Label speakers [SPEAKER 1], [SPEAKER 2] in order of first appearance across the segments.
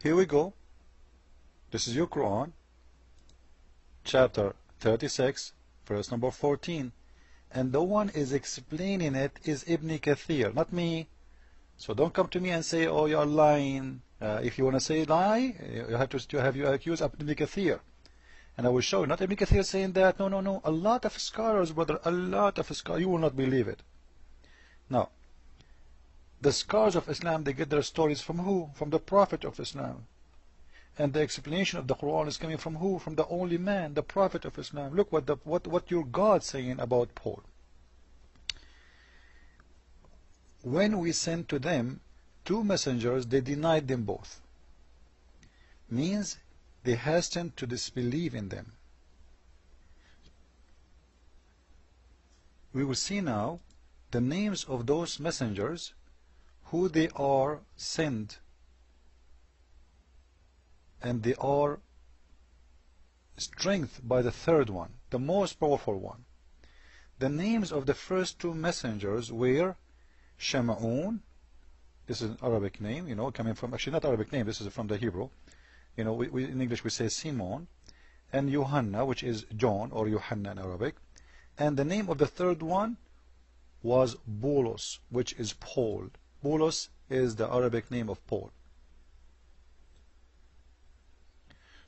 [SPEAKER 1] Here we go. This is your Quran, chapter 36, verse number 14. And the one is explaining it is Ibn Kathir, not me. So don't come to me and say, oh, you're lying. If you want to say lie, you have to accuse Ibn Kathir. And I will show you, not Ibn Kathir saying that. No, no, no. A lot of scholars, brother, a lot of scholars. You will not believe it. Now, the scholars of Islam, they get their stories from who? From the Prophet of Islam. And the explanation of the Quran is coming from who? From the only man, the Prophet of Islam. Look what your God saying about Paul. When we sent to them 2 messengers, they denied them both. Means they hastened to disbelieve in them. We will see now the names of those messengers, who they are sent, and they are strengthened by the third one, the most powerful one. The names of the first 2 messengers were Shama'un. This is an Arabic name, you know, coming from, actually not Arabic name, this is from the Hebrew. You know, in English we say Simon. And Yohanna, which is John, or Yohanna in Arabic. And the name of the third one was Boulos, which is Paul. Boulos is the Arabic name of Paul.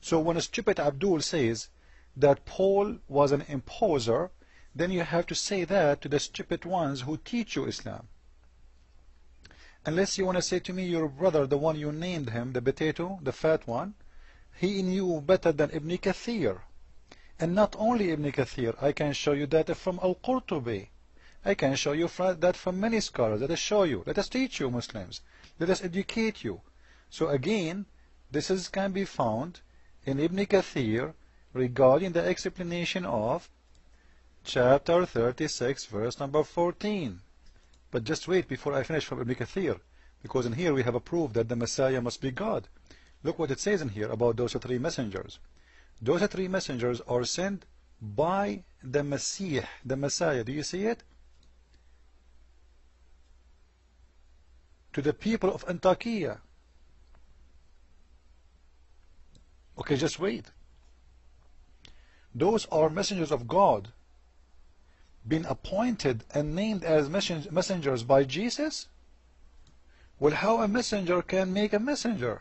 [SPEAKER 1] So when a stupid Abdul says that Paul was an imposer, then you have to say that to the stupid ones who teach you Islam. Unless you want to say to me, your brother, the one you named him, the potato, the fat one, he knew better than Ibn Kathir. And not only Ibn Kathir, I can show you that from Al-Qurtubi. I can show you that from many scholars. Let us show you. Let us teach you, Muslims. Let us educate you. So again, this can be found in Ibn Kathir regarding the explanation of chapter 36, verse number 14. But just wait before I finish from Ibn Kathir, because in here we have a proof that the Messiah must be God. Look what it says in here about those 3 messengers. Those 3 messengers are sent by the Messiah, the Messiah. Do you see it? To the people of Antakya. Okay, just wait. Those are messengers of God, been appointed and named as messengers by Jesus? Well, how a messenger can make a messenger?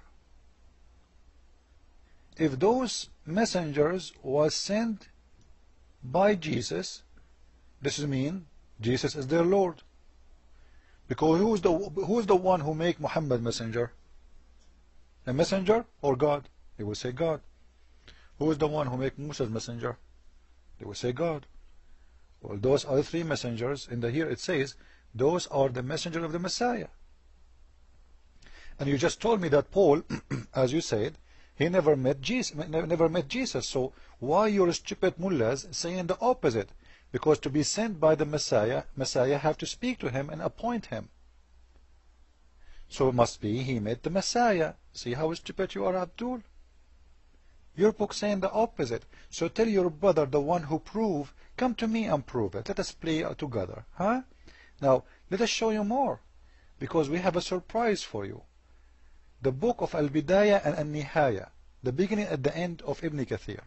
[SPEAKER 1] If those messengers was sent by Jesus, this means Jesus is their Lord. Because who's the one who make Muhammad messenger? A messenger or God? They will say God. Who is the one who make Musa's messenger? They will say God. Well, those are the 3 messengers. In here it says, those are the messengers of the Messiah. And you just told me that Paul, as you said, he never met Jesus. So why your stupid mullahs saying the opposite? Because to be sent by the Messiah have to speak to him and appoint him. So it must be he met the Messiah. See how stupid you are, Abdul? Your book saying the opposite. So tell your brother, the one who prove, come to me and prove it. Let us play together. Huh? Now, let us show you more. Because we have a surprise for you. The book of Al-Bidayah and Al-Nihaya. The beginning and the end of Ibn Kathir.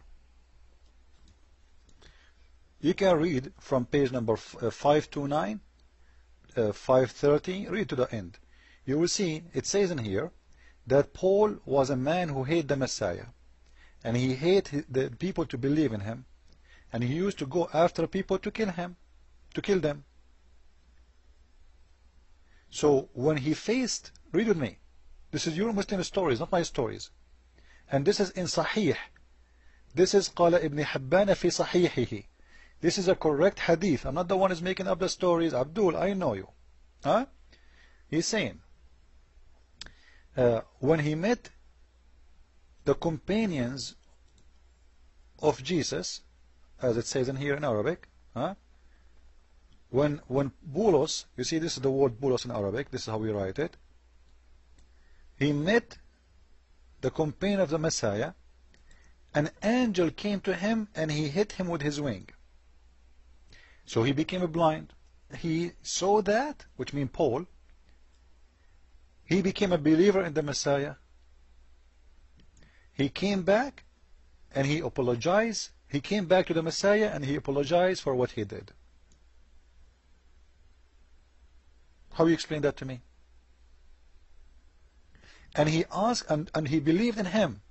[SPEAKER 1] You can read from page number 529, 530, read to the end. You will see, it says in here, that Paul was a man who hated the Messiah. And he hated the people to believe in him. And he used to go after people to kill him, to kill them. So when he faced, read with me, this is your Muslim stories, not my stories. And this is in Sahih. This is قال ابن حبان في صحيحه. This is a correct hadith. I'm not the one who's making up the stories. Abdul, I know you. Huh? He's saying, when he met the companions of Jesus, as it says in here in Arabic, when Boulos, you see this is the word Boulos in Arabic, this is how we write it. He met the companion of the Messiah, an angel came to him and he hit him with his wing. So he became blind. He saw that, which means Paul. He became a believer in the Messiah. he came back and he apologized. He came back to the Messiah and he apologized for what he did. How you explain that to me? And he asked, and he believed in him.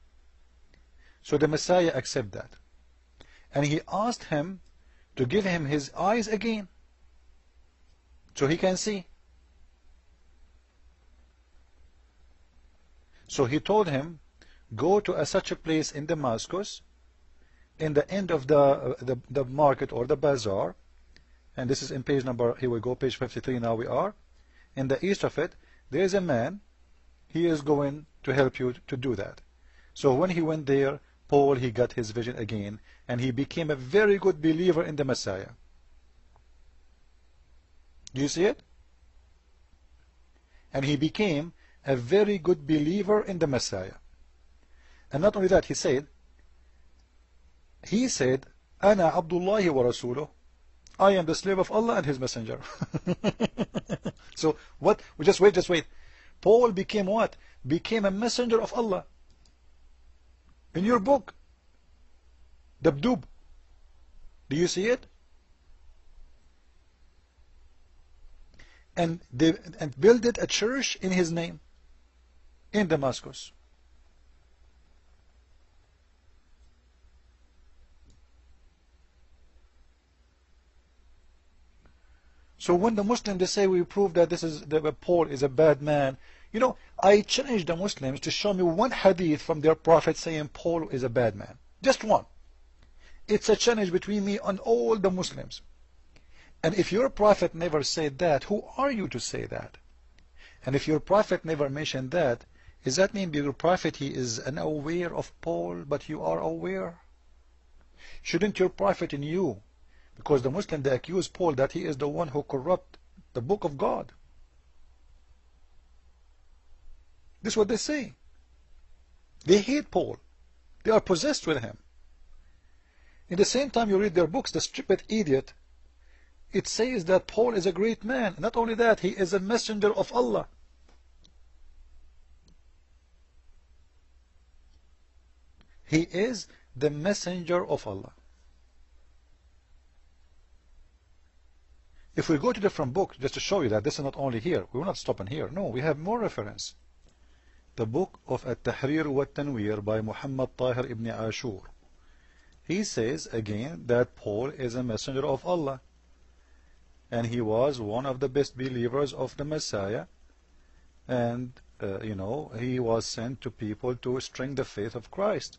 [SPEAKER 1] So the Messiah accepted that. And he asked him to give him his eyes again, so he can see. So he told him, go to such a place in Damascus, in the end of the market or the bazaar, and this is in page number, here we go, page 53 now we are. In the east of it, there is a man, he is going to help you to do that. So when he went there, Paul, he got his vision again, and he became a very good believer in the Messiah. Do you see it? And he became a very good believer in the Messiah. And not only that, he said, Ana Abdullahi wa Rasuluh, I am the slave of Allah and his messenger. So what? Just wait. Paul became what? Became a messenger of Allah. In your book, Dabdub. Do you see it? And built a church in his name in Damascus. So when the Muslims, they say we prove that that Paul is a bad man, you know, I challenge the Muslims to show me one hadith from their prophet saying Paul is a bad man. Just one. It's a challenge between me and all the Muslims. And if your prophet never said that, who are you to say that? And if your prophet never mentioned that, does that mean your prophet, he is unaware of Paul, but you are aware? Shouldn't your prophet in you, because the Muslims, they accuse Paul that he is the one who corrupt the book of God. This is what they say. They hate Paul. They are possessed with him. In the same time you read their books, the stupid idiot, it says that Paul is a great man. Not only that, he is a messenger of Allah. He is the messenger of Allah. If we go to different books, just to show you that this is not only here, we will not stop in here. No, we have more reference. The book of At-Tahrir wa Tanwir by Muhammad Tahir ibn Ashur. He says again that Paul is a messenger of Allah. And he was one of the best believers of the Messiah. And, you know, he was sent to people to strengthen the faith of Christ.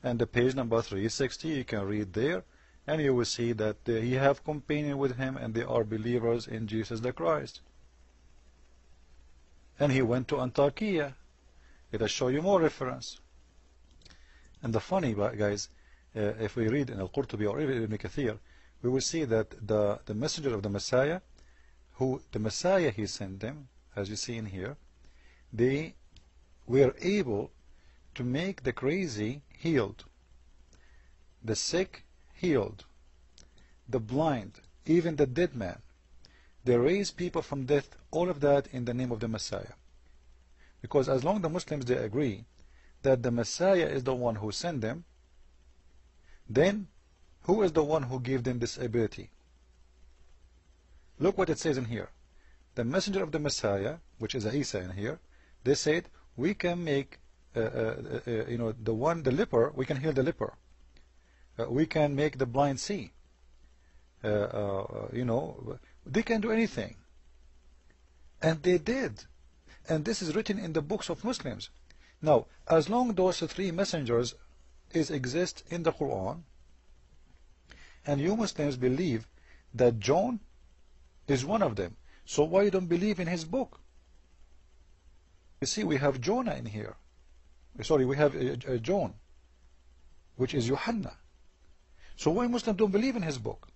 [SPEAKER 1] And the page number 360, you can read there. And you will see that he have companion with him and they are believers in Jesus the Christ. And he went to Antioch. It will show you more reference. And the funny, guys, if we read in Al-Qurtubi or even Ibn Kathir, we will see that the messenger of the Messiah, who the Messiah he sent them, as you see in here, they were able to make the crazy healed, the sick healed, the blind, even the dead man. They raise people from death, all of that in the name of the Messiah. Because as long as the Muslims, they agree that the Messiah is the one who sent them, then who is the one who gave them this ability? Look what it says in here. The messenger of the Messiah, which is Isa in here, they said, we can make, you know, the leper, we can heal the leper. We can make the blind see. You know, they can do anything. And they did. And this is written in the books of Muslims. Now, as long as those three messengers exist in the Quran, and you Muslims believe that John is one of them, so why you don't believe in his book? You see, we have Jonah in here. Sorry, we have John, which is Yohanna. So why Muslims don't believe in his book?